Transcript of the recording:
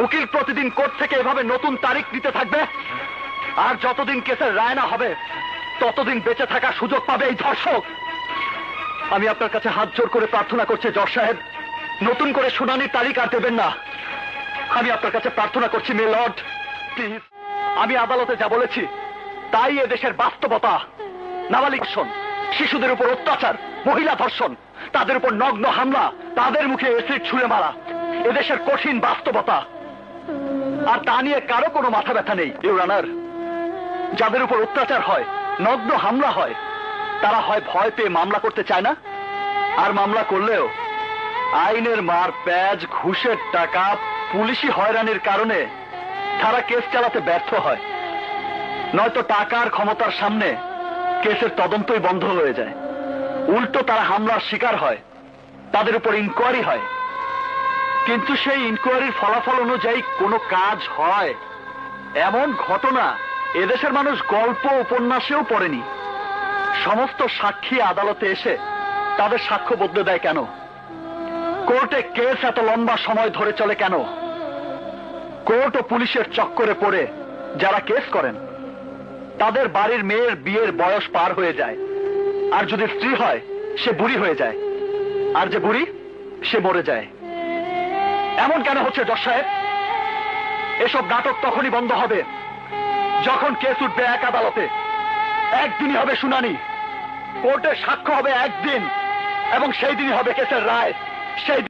উকিল প্রতিদিন কোর্ট থেকে এভাবে নতুন তারিখ নিতে থাকবে, আর যতদিন কেসের রায় না হবে ততদিন বেঁচে থাকার সুযোগ পাবে এই ধর্ষক। আমি আপনার কাছে হাত জোর করে প্রার্থনা করছি জজ সাহেব, নতুন করে শুনানির তারিখ আর দেবেন না। আমি আপনার কাছে প্রার্থনা করছি মে লর্ড, প্লিজ। আমি আদালতে যা বলেছি তাই এদেশের বাস্তবতা। নাবালিক ধর্ষণ, শিশুদের উপর অত্যাচার, মহিলা ধর্ষণ, তাদের উপর নগ্ন হামলা, তাদের মুখে এসিড ছুঁড়ে মারা এদেশের কঠিন বাস্তবতা। আর তা নিয়ে কারো কোনো মাথা ব্যথা নেই। ইউর অনার, যাদের উপর অত্যাচার হয়, নগ্ন হামলা হয়, তারা হয় ভয় পেয়ে মামলা করতে চায় না, আর মামলা করলেও আইনের মার প্যাচ, ঘুষের টাকা, পুলিশি হয়রানির কারণে তারা কেস চালাতে ব্যর্থ হয়। নয়তো টাকার ক্ষমতার সামনে কেসের তদন্তই বন্ধ হয়ে যায়। উল্টো তারা হামলার শিকার হয়, তাদের উপর ইনকোয়ারি হয়, কিন্তু সেই ইনকোয়ারির ফলাফল অনুযায়ী কোনো কাজ হয় এমন ঘটনা এদেশের মানুষ গল্প উপন্যাসেও পড়েনি। সমস্ত সাক্ষী আদালতে এসে তাদের সাক্ষ্য বদলে দেয় কেন? কোর্টে কেস এত লম্বা সময় ধরে চলে কেন? কোর্ট ও পুলিশের চক্করে পড়ে যারা কেস করেন তাদের বাড়ির মেয়ের বিয়ের বয়স পার হয়ে যায়, আর যদি স্ত্রী হয় সে বুড়ি হয়ে যায়, আর যে বুড়ি সে মরে যায়। এমন কেন হচ্ছে জজ সাহেব? এসব নাটক তখনই বন্ধ হবে যখন কেস উঠবে এক আদালতে, একদিনই হবে শুনানি, কোর্টের সাক্ষ্য হবে একদিন, এবং সেই দিনই হবে কেসের রায়। সেই